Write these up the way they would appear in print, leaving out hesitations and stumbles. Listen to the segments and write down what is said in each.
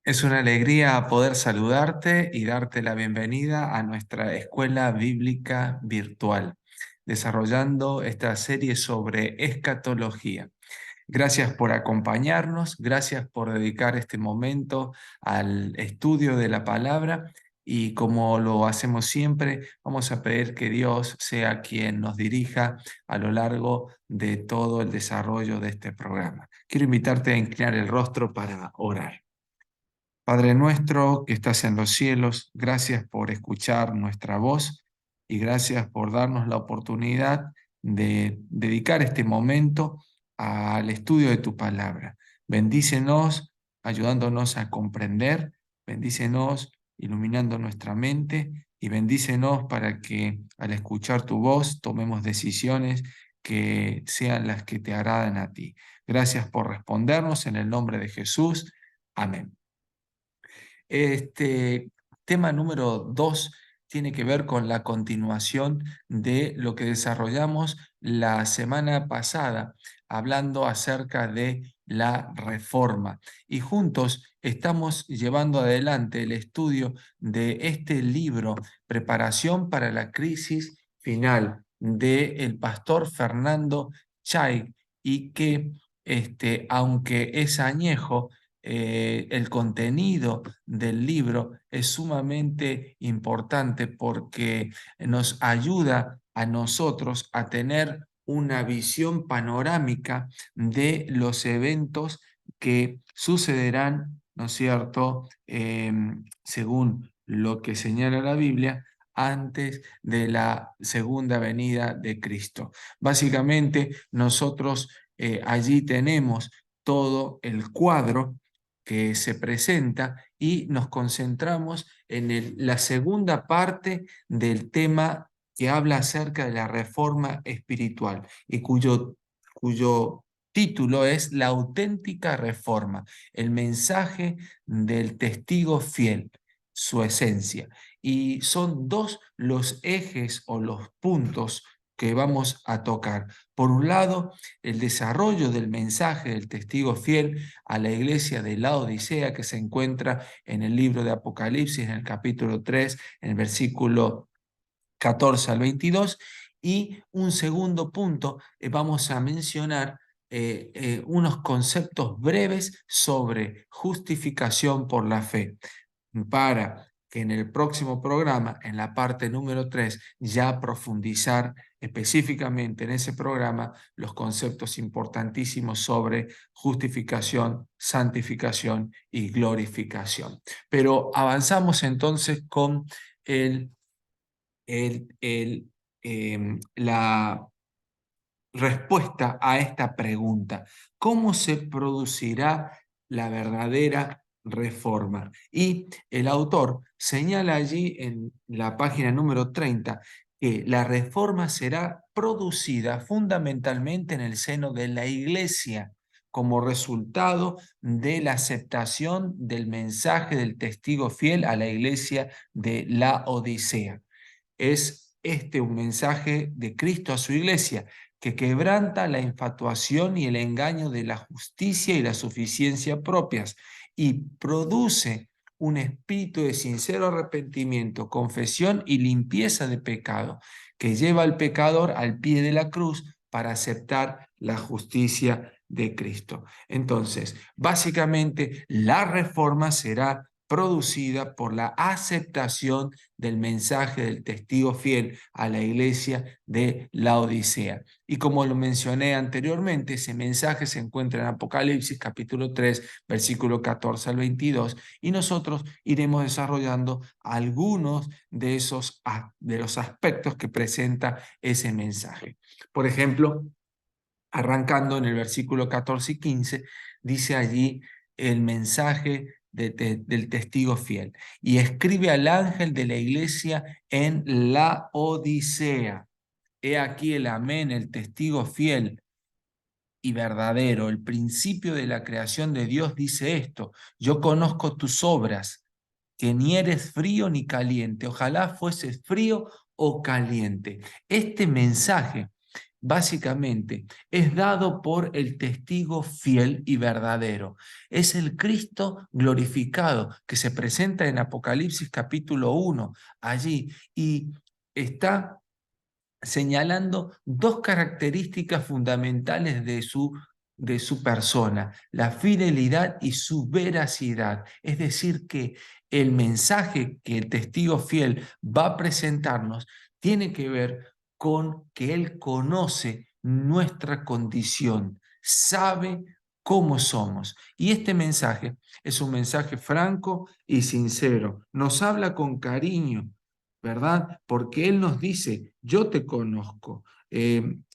Es una alegría poder saludarte y darte la bienvenida a nuestra escuela bíblica virtual, desarrollando esta serie sobre escatología. Gracias por acompañarnos, gracias por dedicar este momento al estudio de la palabra y como lo hacemos siempre, vamos a pedir que Dios sea quien nos dirija a lo largo de todo el desarrollo de este programa. Quiero invitarte a inclinar el rostro para orar. Padre nuestro que estás en los cielos, gracias por escuchar nuestra voz y gracias por darnos la oportunidad de dedicar este momento al estudio de tu palabra. Bendícenos ayudándonos a comprender, bendícenos iluminando nuestra mente y bendícenos para que al escuchar tu voz tomemos decisiones que sean las que te agradan a ti. Gracias por respondernos en el nombre de Jesús. Amén. Este tema número 2 tiene que ver con la continuación de lo que desarrollamos la semana pasada, hablando acerca de la reforma. Y juntos estamos llevando adelante el estudio de este libro, Preparación para la crisis final, del pastor Fernando Chay, y que aunque es añejo, el contenido del libro es sumamente importante porque nos ayuda a nosotros a tener una visión panorámica de los eventos que sucederán, ¿no es cierto?, según lo que señala la Biblia, antes de la segunda venida de Cristo. Básicamente, nosotros allí tenemos todo el cuadro que se presenta y nos concentramos en la segunda parte del tema que habla acerca de la reforma espiritual y cuyo título es La auténtica reforma, el mensaje del testigo fiel, su esencia. Y son dos los ejes o los puntos que vamos a tocar. Por un lado, el desarrollo del mensaje del testigo fiel a la iglesia de la Odisea, que se encuentra en el libro de Apocalipsis, en el capítulo 3, en el versículo 14 al 22. Y un segundo punto, vamos a mencionar unos conceptos breves sobre justificación por la fe, para que en el próximo programa, en la parte número 3, ya profundizar específicamente en ese programa los conceptos importantísimos sobre justificación, santificación y glorificación. Pero avanzamos entonces con el, la respuesta a esta pregunta: ¿cómo se producirá la verdadera reforma? Y el autor señala allí en la página número 30 que la reforma será producida fundamentalmente en el seno de la iglesia como resultado de la aceptación del mensaje del testigo fiel a la iglesia de la Odisea. Es este un mensaje de Cristo a su iglesia, que quebranta la infatuación y el engaño de la justicia y la suficiencia propias y produce un espíritu de sincero arrepentimiento, confesión y limpieza de pecado, que lleva al pecador al pie de la cruz para aceptar la justicia de Cristo. Entonces, básicamente, la reforma será producida por la aceptación del mensaje del testigo fiel a la iglesia de la Odisea. Y como lo mencioné anteriormente, ese mensaje se encuentra en Apocalipsis capítulo 3, versículo 14 al 22, y nosotros iremos desarrollando algunos de los aspectos que presenta ese mensaje. Por ejemplo, arrancando en el versículo 14 y 15, dice allí el mensaje del testigo fiel. Y escribe al ángel de la iglesia en la Odisea. He aquí el amén, el testigo fiel y verdadero. El principio de la creación de Dios dice esto: yo conozco tus obras, que ni eres frío ni caliente. Ojalá fueses frío o caliente. Este mensaje básicamente es dado por el testigo fiel y verdadero. Es el Cristo glorificado que se presenta en Apocalipsis capítulo 1 allí y está señalando dos características fundamentales de su persona, la fidelidad y su veracidad. Es decir, que el mensaje que el testigo fiel va a presentarnos tiene que ver con que él conoce nuestra condición, sabe cómo somos. Y este mensaje es un mensaje franco y sincero. Nos habla con cariño, ¿verdad? Porque Él nos dice, yo te conozco,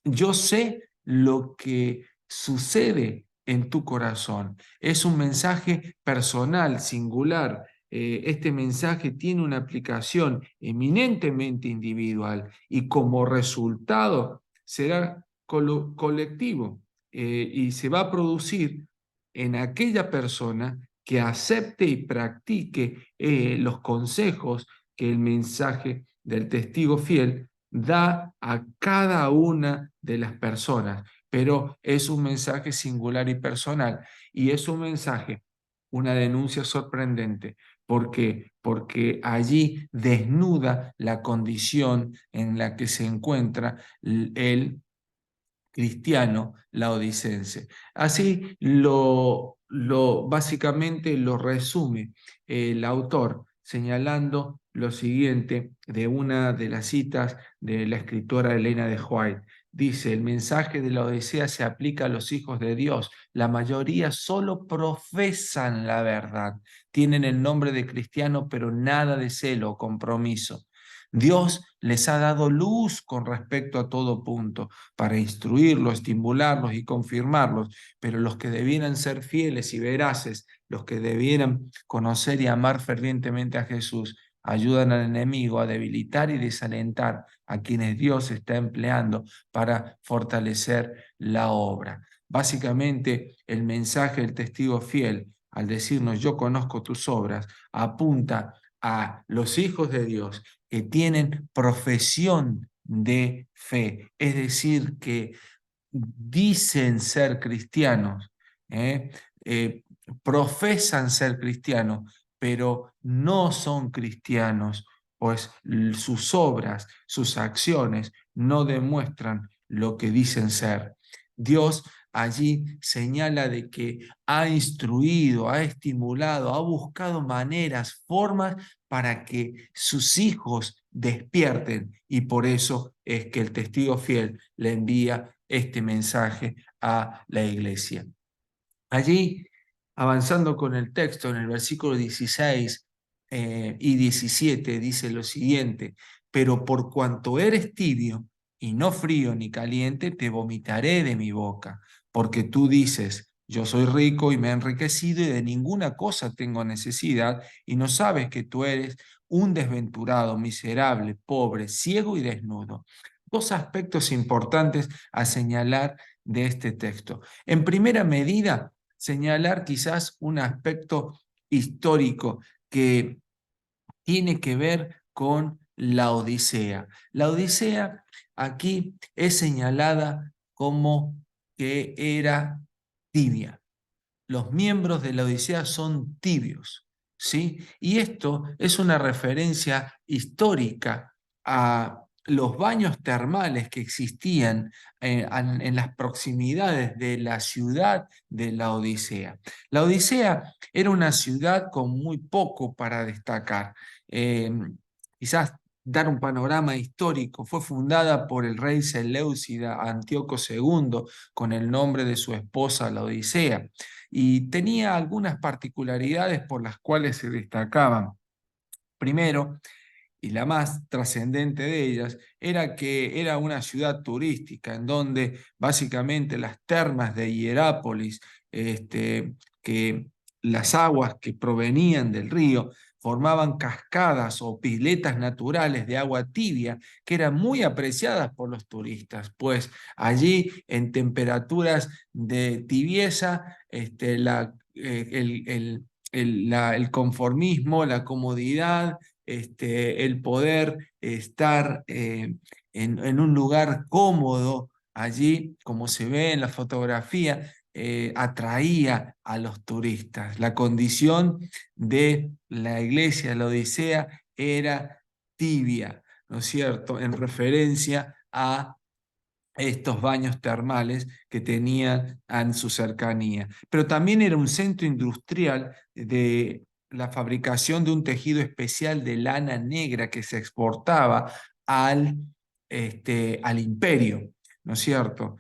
yo sé lo que sucede en tu corazón. Es un mensaje personal, singular. Este mensaje tiene una aplicación eminentemente individual y como resultado será colectivo, y se va a producir en aquella persona que acepte y practique los consejos que el mensaje del testigo fiel da a cada una de las personas, pero es un mensaje singular y personal, y es un mensaje, una denuncia sorprendente. ¿Por qué? Porque allí desnuda la condición en la que se encuentra el cristiano laodicense. Así básicamente lo resume el autor, señalando lo siguiente de una de las citas de la escritora Elena de White. Dice, el mensaje de la Odisea se aplica a los hijos de Dios. La mayoría solo profesan la verdad. Tienen el nombre de cristiano, pero nada de celo o compromiso. Dios les ha dado luz con respecto a todo punto para instruirlos, estimularlos y confirmarlos, pero los que debieran ser fieles y veraces, los que debieran conocer y amar fervientemente a Jesús, ayudan al enemigo a debilitar y desalentar a quienes Dios está empleando para fortalecer la obra. Básicamente, el mensaje del testigo fiel, al decirnos yo conozco tus obras, apunta a los hijos de Dios que tienen profesión de fe, es decir, que dicen ser cristianos, ¿eh? Eh, profesan ser cristianos, pero no son cristianos, pues sus obras, sus acciones no demuestran lo que dicen ser. Dios allí señala de que ha instruido, ha estimulado, ha buscado maneras, formas para que sus hijos despierten, y por eso es que el testigo fiel le envía este mensaje a la iglesia. Allí, avanzando con el texto, en el versículo 16 y 17 dice lo siguiente, pero por cuanto eres tibio y no frío ni caliente, te vomitaré de mi boca, porque tú dices, yo soy rico y me he enriquecido y de ninguna cosa tengo necesidad, y no sabes que tú eres un desventurado, miserable, pobre, ciego y desnudo. Dos aspectos importantes a señalar de este texto. En primera medida, señalar quizás un aspecto histórico que tiene que ver con la Odisea. La Odisea aquí es señalada como que era tibia. Los miembros de la Odisea son tibios, ¿sí? Y esto es una referencia histórica a los baños termales que existían en las proximidades de la ciudad de la Odisea. La Odisea era una ciudad con muy poco para destacar. Eh, Quizás dar un panorama histórico, fue fundada por el rey Seleucida Antíoco II con el nombre de su esposa, la Odisea, y tenía algunas particularidades por las cuales se destacaban. Primero, y la más trascendente de ellas, era que era una ciudad turística en donde básicamente las termas de Hierápolis, que las aguas que provenían del río formaban cascadas o piletas naturales de agua tibia que eran muy apreciadas por los turistas, pues allí en temperaturas de tibieza, el conformismo, la comodidad, el poder estar en un lugar cómodo allí, como se ve en la fotografía, atraía a los turistas. La condición de la iglesia de la Odisea era tibia, ¿no es cierto?, en referencia a estos baños termales que tenían en su cercanía. Pero también era un centro industrial de la fabricación de un tejido especial de lana negra que se exportaba al, al imperio, ¿no es cierto?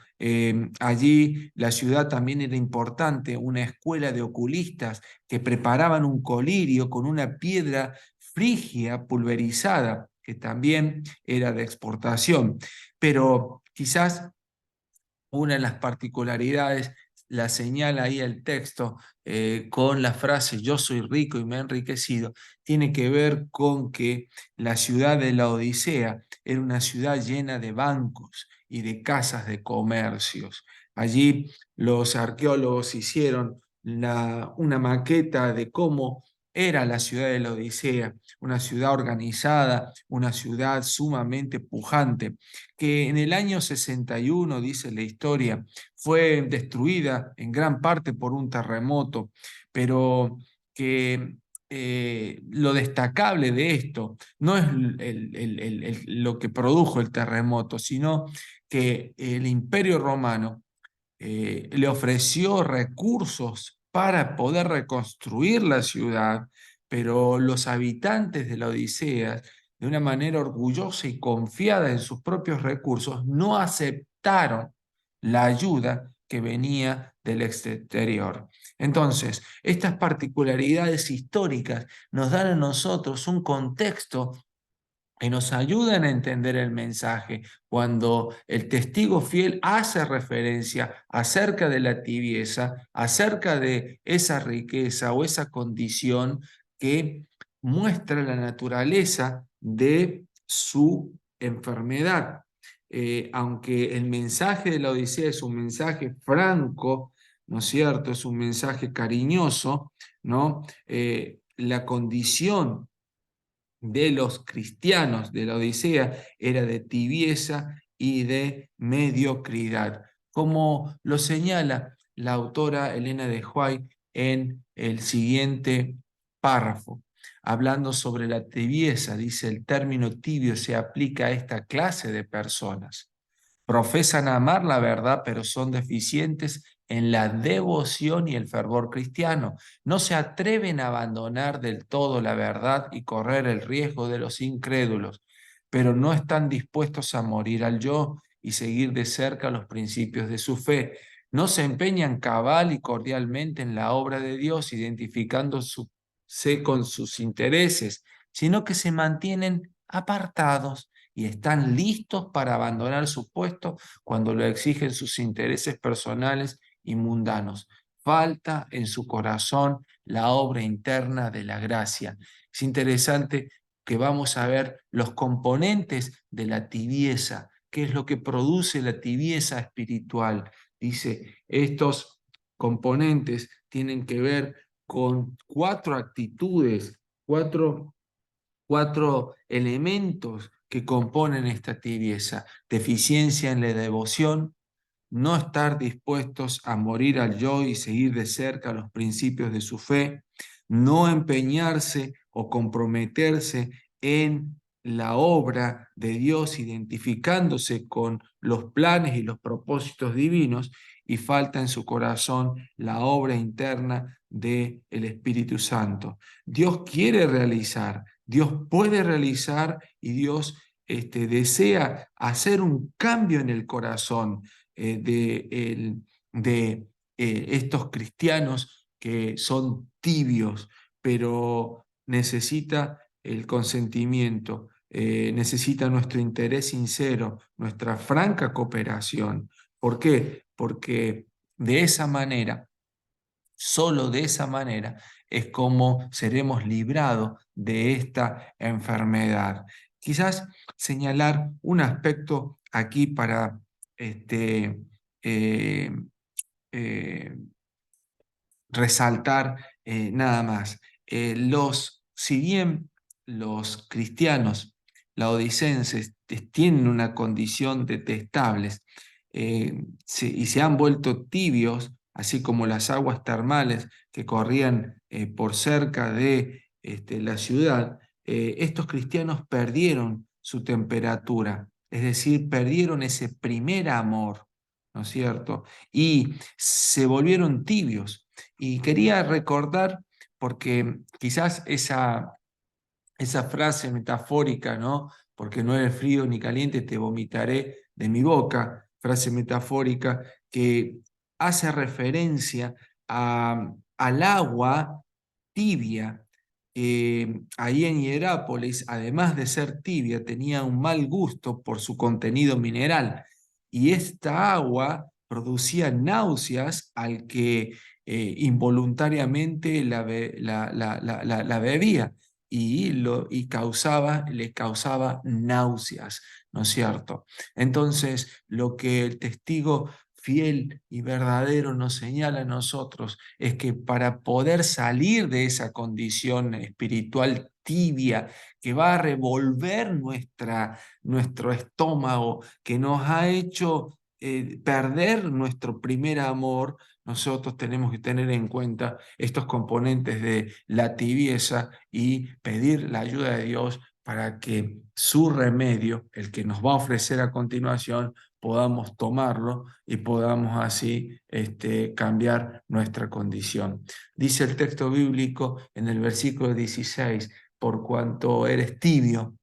Allí la ciudad también era importante, una escuela de oculistas que preparaban un colirio con una piedra frigia pulverizada, que también era de exportación. Pero quizás una de las particularidades la señala ahí el texto con la frase yo soy rico y me he enriquecido, tiene que ver con que la ciudad de la Odisea era una ciudad llena de bancos y de casas de comercios. Allí los arqueólogos hicieron una maqueta de cómo era la ciudad de la Odisea, una ciudad organizada, una ciudad sumamente pujante, que en el año 61, dice la historia, fue destruida en gran parte por un terremoto, pero que lo destacable de esto no es lo que produjo el terremoto, sino que el Imperio Romano le ofreció recursos para poder reconstruir la ciudad, pero los habitantes de la Odisea, de una manera orgullosa y confiada en sus propios recursos, no aceptaron la ayuda que venía del exterior. Entonces, estas particularidades históricas nos dan a nosotros un contexto que nos ayudan a entender el mensaje cuando el testigo fiel hace referencia acerca de la tibieza, acerca de esa riqueza o esa condición que muestra la naturaleza de su enfermedad. Aunque el mensaje de la Odisea es un mensaje franco, ¿no es cierto? Es un mensaje cariñoso, ¿no? La condición de los cristianos de la Odisea era de tibieza y de mediocridad, como lo señala la autora Elena de White en el siguiente párrafo. Hablando sobre la tibieza, dice: el término tibio se aplica a esta clase de personas. Profesan amar la verdad, pero son deficientes en la devoción y el fervor cristiano. No se atreven a abandonar del todo la verdad y correr el riesgo de los incrédulos, pero no están dispuestos a morir al yo y seguir de cerca los principios de su fe. No se empeñan cabal y cordialmente en la obra de Dios, identificándose con sus intereses, sino que se mantienen apartados y están listos para abandonar su puesto cuando lo exigen sus intereses personales y mundanos. Falta en su corazón la obra interna de la gracia. Es interesante que vamos a ver los componentes de la tibieza, qué es lo que produce la tibieza espiritual. Dice, estos componentes tienen que ver con cuatro actitudes, cuatro elementos que componen esta tibieza: deficiencia en la devoción, no estar dispuestos a morir al yo y seguir de cerca los principios de su fe, no empeñarse o comprometerse en la obra de Dios, identificándose con los planes y los propósitos divinos, y falta en su corazón la obra interna del Espíritu Santo. Dios quiere realizar, Dios puede realizar y Dios desea hacer un cambio en el corazón de estos cristianos que son tibios, pero necesita el consentimiento, necesita nuestro interés sincero, nuestra franca cooperación. ¿Por qué? Porque de esa manera, solo de esa manera, es como seremos librados de esta enfermedad. Quizás señalar un aspecto aquí para eh, eh, resaltar nada más. Si bien los cristianos laodicenses tienen una condición detestable, y se han vuelto tibios, así como las aguas termales que corrían por cerca de la ciudad. Estos cristianos perdieron su temperatura, es decir, perdieron ese primer amor, ¿no es cierto? Y se volvieron tibios. Y quería recordar, porque quizás esa frase metafórica, ¿no? Porque no eres frío ni caliente, te vomitaré de mi boca, frase metafórica que hace referencia al agua tibia. Ahí en Hierápolis, además de ser tibia, tenía un mal gusto por su contenido mineral. Y esta agua producía náuseas al que involuntariamente la bebía y le causaba náuseas, ¿no es cierto? Entonces, lo que el testigo fiel y verdadero nos señala a nosotros es que para poder salir de esa condición espiritual tibia que va a revolver nuestro estómago, que nos ha hecho perder nuestro primer amor, nosotros tenemos que tener en cuenta estos componentes de la tibieza y pedir la ayuda de Dios para que su remedio, el que nos va a ofrecer a continuación, podamos tomarlo y podamos así cambiar nuestra condición. Dice el texto bíblico en el versículo 16, por cuanto eres tibio,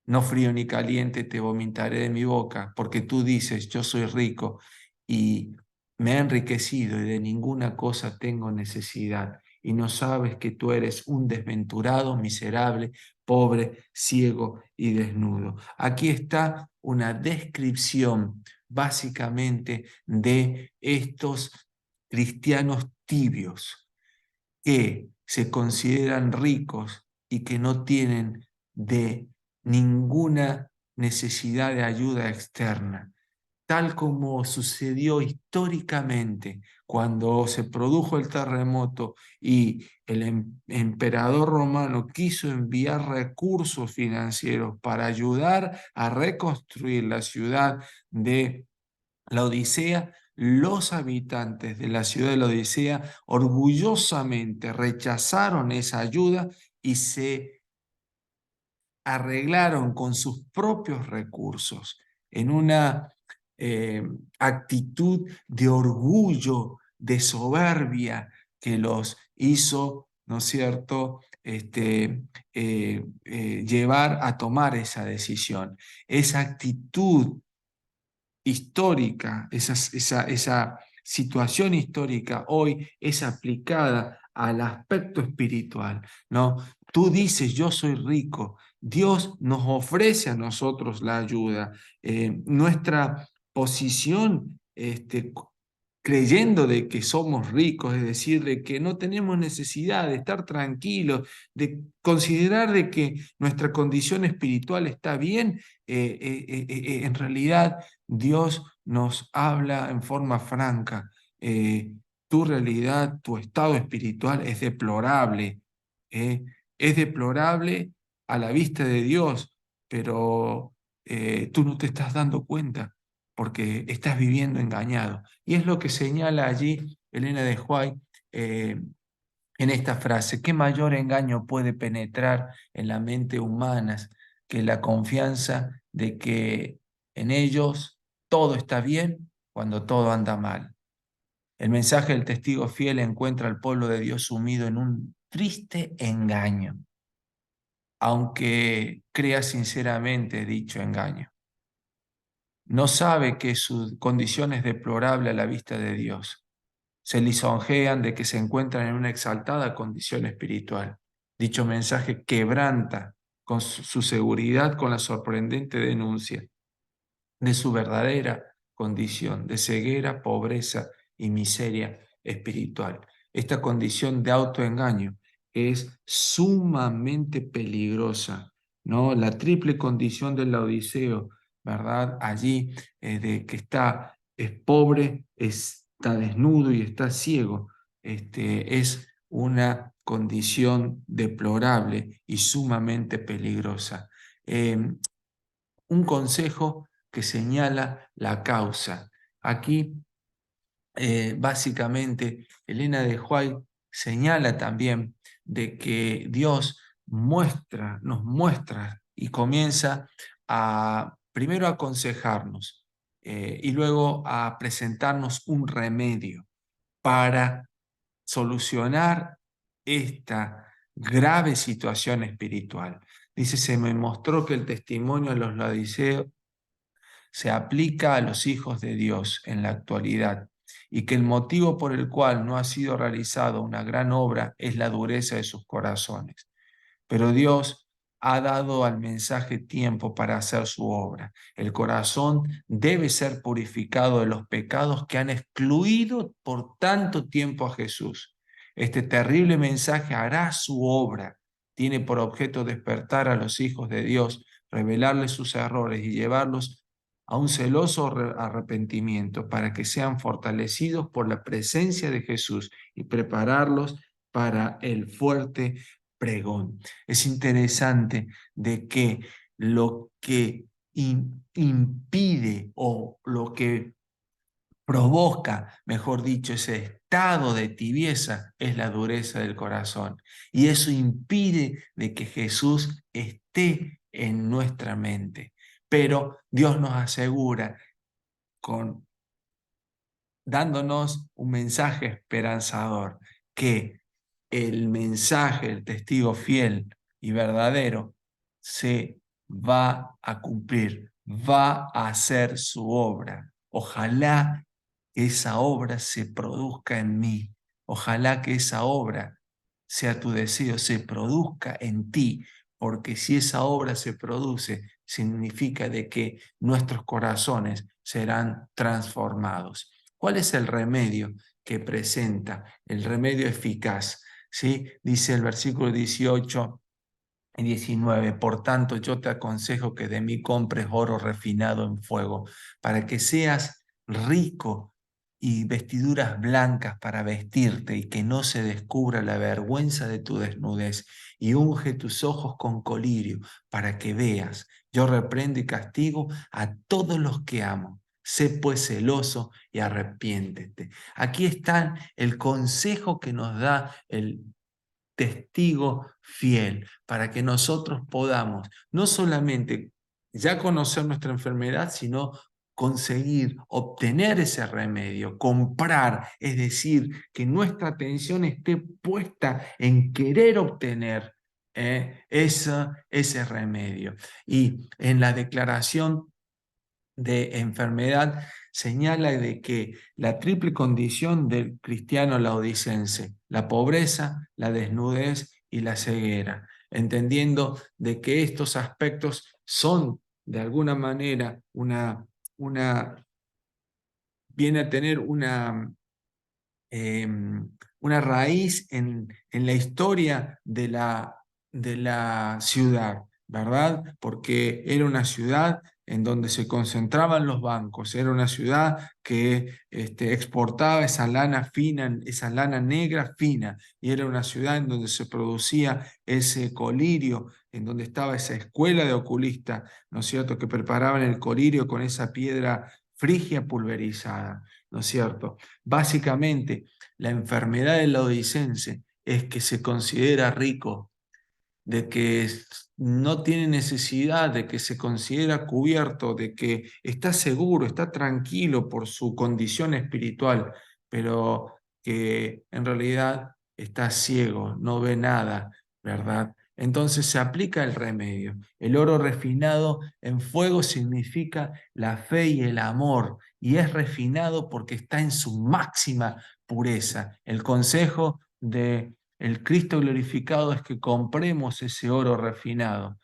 no frío ni caliente, te vomitaré de mi boca, porque tú dices, yo soy rico y me he enriquecido y de ninguna cosa tengo necesidad. Y no sabes que tú eres un desventurado, miserable, pobre, ciego y desnudo. Aquí está una descripción básicamente de estos cristianos tibios que se consideran ricos y que no tienen de ninguna necesidad de ayuda externa, tal como sucedió históricamente cuando se produjo el terremoto y el emperador romano quiso enviar recursos financieros para ayudar a reconstruir la ciudad de la Odisea. Los habitantes de la ciudad de la Odisea orgullosamente rechazaron esa ayuda y se arreglaron con sus propios recursos en una eh, actitud de orgullo, de soberbia que los hizo, ¿no es cierto?, llevar a tomar esa decisión. Esa actitud histórica, esa situación histórica hoy es aplicada al aspecto espiritual, ¿no? Tú dices, yo soy rico, Dios nos ofrece a nosotros la ayuda. Nuestra posición, creyendo de que somos ricos, es decir, de que no tenemos necesidad de estar tranquilos, de considerar de que nuestra condición espiritual está bien, en realidad Dios nos habla en forma franca. Tu realidad, tu estado espiritual es deplorable. eh, es deplorable a la vista de Dios, pero tú no te estás dando cuenta porque estás viviendo engañado. Y es lo que señala allí Elena de White en esta frase. ¿Qué mayor engaño puede penetrar en la mente humana que la confianza de que en ellos todo está bien cuando todo anda mal? El mensaje del testigo fiel encuentra al pueblo de Dios sumido en un triste engaño, aunque crea sinceramente dicho engaño. No sabe que su condición es deplorable a la vista de Dios. Se lisonjean de que se encuentran en una exaltada condición espiritual. Dicho mensaje quebranta con su seguridad con la sorprendente denuncia de su verdadera condición de ceguera, pobreza y miseria espiritual. Esta condición de autoengaño es sumamente peligrosa, ¿no? La triple condición del Laodiceo, ¿verdad? Allí de que es pobre, está desnudo y está ciego, es una condición deplorable y sumamente peligrosa. Un consejo que señala la causa. Aquí, básicamente, Elena de White señala también de que Dios nos muestra y comienza a primero a aconsejarnos y luego a presentarnos un remedio para solucionar esta grave situación espiritual. Dice, se me mostró que el testimonio de los laodiceos se aplica a los hijos de Dios en la actualidad y que el motivo por el cual no ha sido realizada una gran obra es la dureza de sus corazones. Pero Dios ha dado al mensaje tiempo para hacer su obra. El corazón debe ser purificado de los pecados que han excluido por tanto tiempo a Jesús. Este terrible mensaje hará su obra. Tiene por objeto despertar a los hijos de Dios, revelarles sus errores y llevarlos a un celoso arrepentimiento para que sean fortalecidos por la presencia de Jesús y prepararlos para el fuerte pregón. Es interesante de que lo que impide o lo que provoca, mejor dicho, ese estado de tibieza es la dureza del corazón. Y eso impide de que Jesús esté en nuestra mente. Pero Dios nos asegura con dándonos un mensaje esperanzador, que el mensaje, el testigo fiel y verdadero, se va a cumplir, va a hacer su obra. Ojalá que esa obra se produzca en mí. Ojalá que esa obra, sea tu deseo, se produzca en ti, porque si esa obra se produce, significa de que nuestros corazones serán transformados. ¿Cuál es el remedio que presenta? El remedio eficaz, ¿sí? Dice el versículo 18 y 19, por tanto yo te aconsejo que de mí compres oro refinado en fuego, para que seas rico y vestiduras blancas para vestirte y que no se descubra la vergüenza de tu desnudez, y unge tus ojos con colirio para que veas. Yo reprendo y castigo a todos los que amo. Sé pues celoso y arrepiéntete. Aquí está el consejo que nos da el testigo fiel para que nosotros podamos no solamente ya conocer nuestra enfermedad, sino conseguir obtener ese remedio, comprar, es decir, que nuestra atención esté puesta en querer obtener ese remedio. Y en la declaración de enfermedad señala de que la triple condición del cristiano laodicense, la pobreza, la desnudez y la ceguera, entendiendo de que estos aspectos son de alguna manera viene a tener eh, una raíz en la historia de la ciudad, ¿verdad? Porque era una ciudad en donde se concentraban los bancos, era una ciudad que exportaba esa lana fina, esa lana negra fina, y era una ciudad en donde se producía ese colirio, en donde estaba esa escuela de oculistas, ¿no es cierto?, que preparaban el colirio con esa piedra frigia pulverizada, ¿no es cierto? Básicamente, la enfermedad del laodicense es que se considera rico, de que no tiene necesidad, de que se considera cubierto, de que está seguro, está tranquilo por su condición espiritual, pero que en realidad está ciego, no ve nada, ¿verdad? Entonces se aplica el remedio. El oro refinado en fuego significa la fe y el amor, y es refinado porque está en su máxima pureza. El consejo de el Cristo glorificado es que compremos ese oro refinado.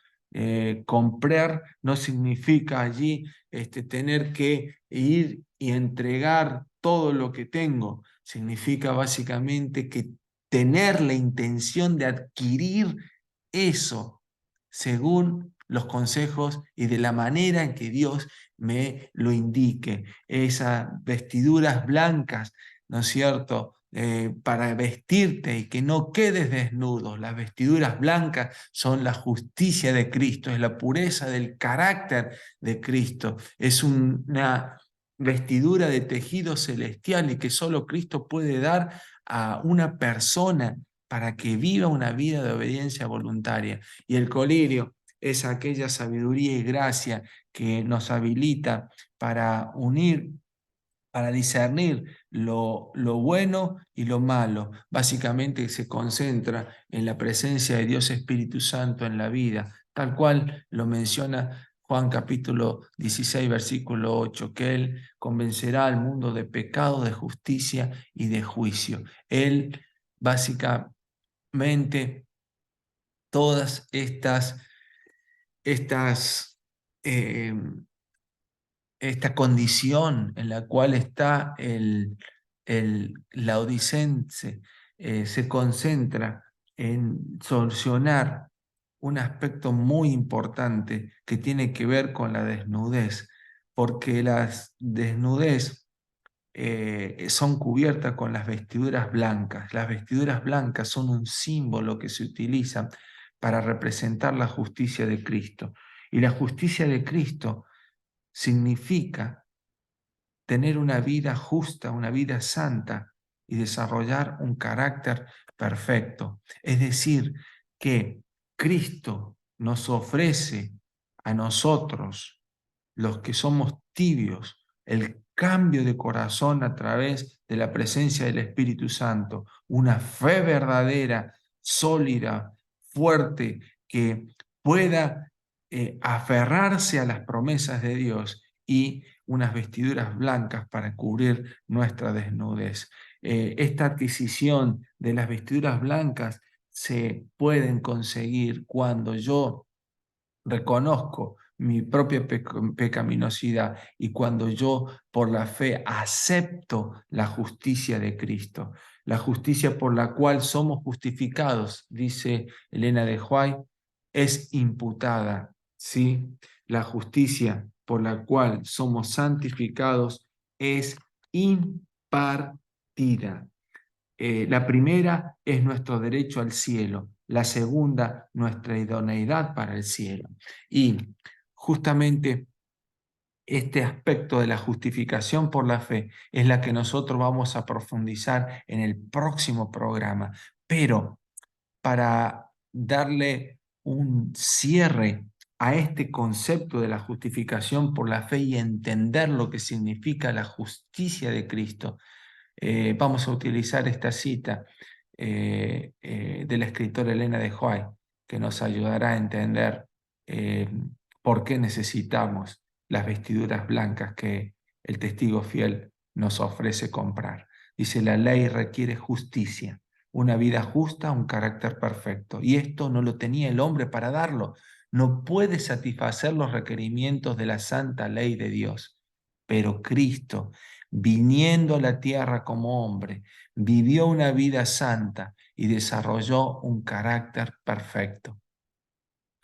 Comprar no significa allí tener que ir y entregar todo lo que tengo. Significa básicamente que tener la intención de adquirir eso según los consejos y de la manera en que Dios me lo indique. Esas vestiduras blancas, ¿no es cierto?, para vestirte y que no quedes desnudo. Las vestiduras blancas son la justicia de Cristo, es la pureza del carácter de Cristo, es una vestidura de tejido celestial y que solo Cristo puede dar a una persona para que viva una vida de obediencia voluntaria. Y el colirio es aquella sabiduría y gracia que nos habilita para unir, para discernir lo bueno y lo malo. Básicamente se concentra en la presencia de Dios Espíritu Santo en la vida, tal cual lo menciona Juan capítulo 16, versículo 8, que Él convencerá al mundo de pecado, de justicia y de juicio. Él básicamente todas estas eh, esta condición en la cual está el laodicense, se concentra en solucionar un aspecto muy importante que tiene que ver con la desnudez, porque las desnudez son cubiertas con las vestiduras blancas. Las vestiduras blancas son un símbolo que se utiliza para representar la justicia de Cristo. Y la justicia de Cristo significa tener una vida justa, una vida santa y desarrollar un carácter perfecto. Es decir, que Cristo nos ofrece a nosotros, los que somos tibios, el cambio de corazón a través de la presencia del Espíritu Santo, una fe verdadera, sólida, fuerte, que pueda aferrarse a las promesas de Dios y unas vestiduras blancas para cubrir nuestra desnudez. Esta adquisición de las vestiduras blancas se pueden conseguir cuando yo reconozco mi propia pecaminosidad y cuando yo por la fe acepto la justicia de Cristo, la justicia por la cual somos justificados, dice Elena de White, es imputada, ¿sí? La justicia por la cual somos santificados es impartida. La primera es nuestro derecho al cielo, la segunda nuestra idoneidad para el cielo. Y justamente este aspecto de la justificación por la fe es la que nosotros vamos a profundizar en el próximo programa. Pero para darle un cierre a este concepto de la justificación por la fe y entender lo que significa la justicia de Cristo, vamos a utilizar esta cita de la escritora Elena de White, que nos ayudará a entender eh, por qué necesitamos las vestiduras blancas que el testigo fiel nos ofrece comprar. Dice, la ley requiere justicia, una vida justa, un carácter perfecto. Y esto no lo tenía el hombre para darlo. No puede satisfacer los requerimientos de la santa ley de Dios. Pero Cristo, viniendo a la tierra como hombre, vivió una vida santa y desarrolló un carácter perfecto.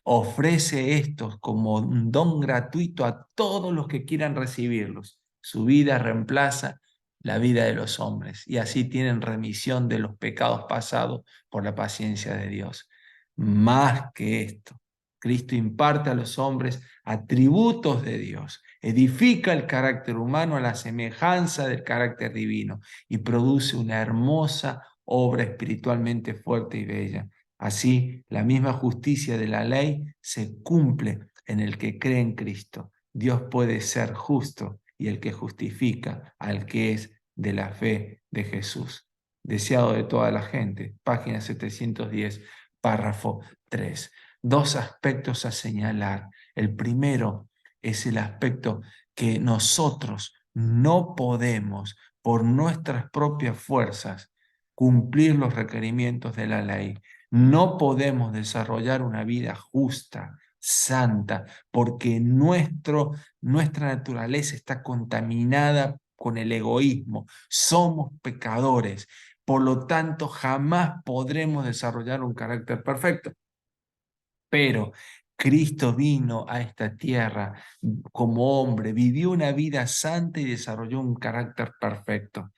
Ofrece estos como un don gratuito a todos los que quieran recibirlos. Su vida reemplaza la vida de los hombres y así tienen remisión de los pecados pasados por la paciencia de Dios. Más que esto, Cristo imparte a los hombres atributos de Dios, edifica el carácter humano a la semejanza del carácter divino y produce una hermosa obra espiritualmente fuerte y bella. Así, la misma justicia de la ley se cumple en el que cree en Cristo. Dios puede ser justo y el que justifica al que es de la fe de Jesús. Deseado de toda la gente, página 710, párrafo 3. Dos aspectos a señalar. El primero es el aspecto que nosotros no podemos, por nuestras propias fuerzas, cumplir los requerimientos de la ley. No podemos desarrollar una vida justa, santa, porque nuestra naturaleza está contaminada con el egoísmo. Somos pecadores. Por lo tanto, jamás podremos desarrollar un carácter perfecto. Pero Cristo vino a esta tierra como hombre, vivió una vida santa y desarrolló un carácter perfecto.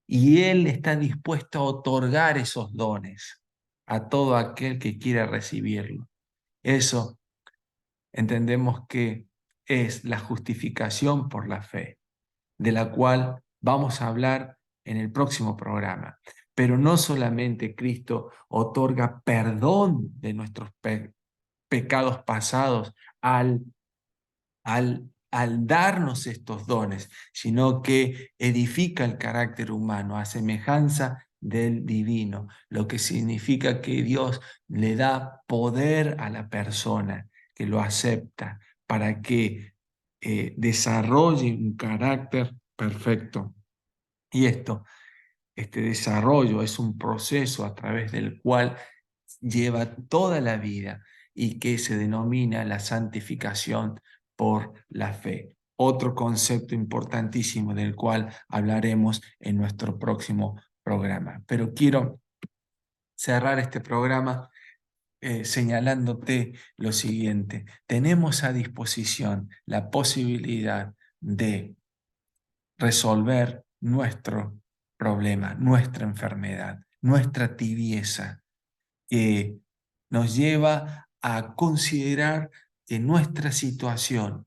Y Él está dispuesto a otorgar esos dones a todo aquel que quiera recibirlo. Eso entendemos que es la justificación por la fe. de la cual vamos a hablar en el próximo programa. Pero no solamente Cristo otorga perdón de nuestros pecados pasados al darnos estos dones, sino que edifica el carácter humano a semejanza del divino, lo que significa que Dios le da poder a la persona que lo acepta para que desarrolle un carácter perfecto. Y este desarrollo es un proceso a través del cual lleva toda la vida y que se denomina la santificación por la fe. Otro concepto importantísimo del cual hablaremos en nuestro próximo programa. Pero quiero cerrar este programa señalándote lo siguiente. Tenemos a disposición la posibilidad de resolver nuestro problema, nuestra enfermedad, nuestra tibieza, que nos lleva a considerar que nuestra situación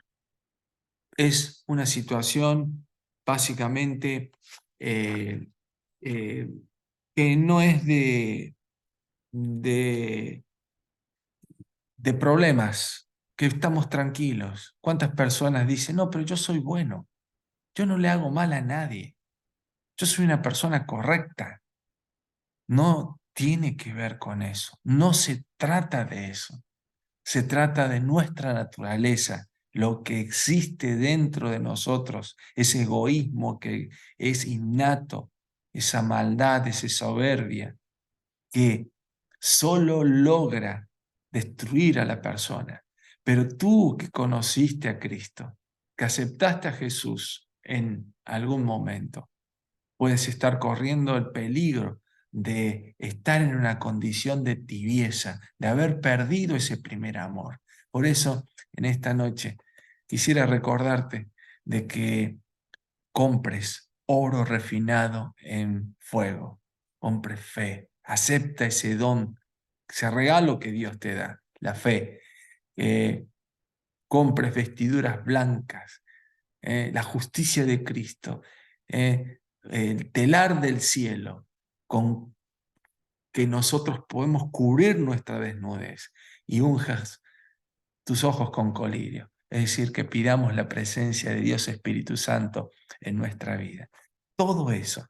es una situación básicamente eh, eh, que no es de, de problemas, que estamos tranquilos. ¿Cuántas personas dicen, no, pero yo soy bueno, yo no le hago mal a nadie, yo soy una persona correcta? No tiene que ver con eso, no se trata de eso. Se trata de nuestra naturaleza, lo que existe dentro de nosotros, ese egoísmo que es innato, esa maldad, esa soberbia, que solo logra destruir a la persona. Pero tú que conociste a Cristo, que aceptaste a Jesús en algún momento, puedes estar corriendo el peligro de estar en una condición de tibieza, de haber perdido ese primer amor. Por eso, en esta noche, quisiera recordarte de que compres oro refinado en fuego, compres fe, acepta ese don, ese regalo que Dios te da, la fe. Compres vestiduras blancas, la justicia de Cristo, el telar del cielo con que nosotros podemos cubrir nuestra desnudez y unjas tus ojos con colirio. Es decir, que pidamos la presencia de Dios Espíritu Santo en nuestra vida. Todo eso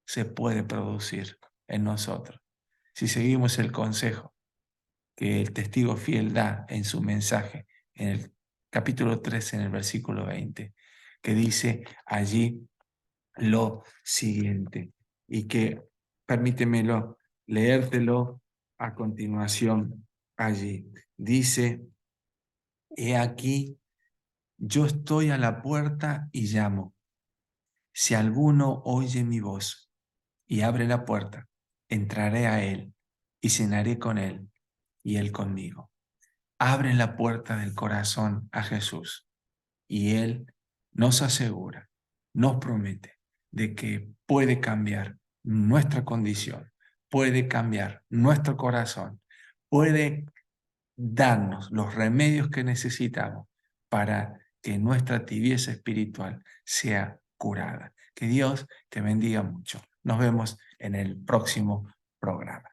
se puede producir en nosotros si seguimos el consejo que el testigo fiel da en su mensaje en el capítulo 3, en el versículo 20, que dice allí lo siguiente, y que permítemelo leértelo a continuación allí. Dice, he aquí, yo estoy a la puerta y llamo. Si alguno oye mi voz y abre la puerta, entraré a él y cenaré con él y él conmigo. Abre la puerta del corazón a Jesús y Él nos asegura, nos promete de que puede cambiar nuestra condición, puede cambiar nuestro corazón, puede darnos los remedios que necesitamos para que nuestra tibieza espiritual sea curada. Que Dios te bendiga mucho. Nos vemos en el próximo programa.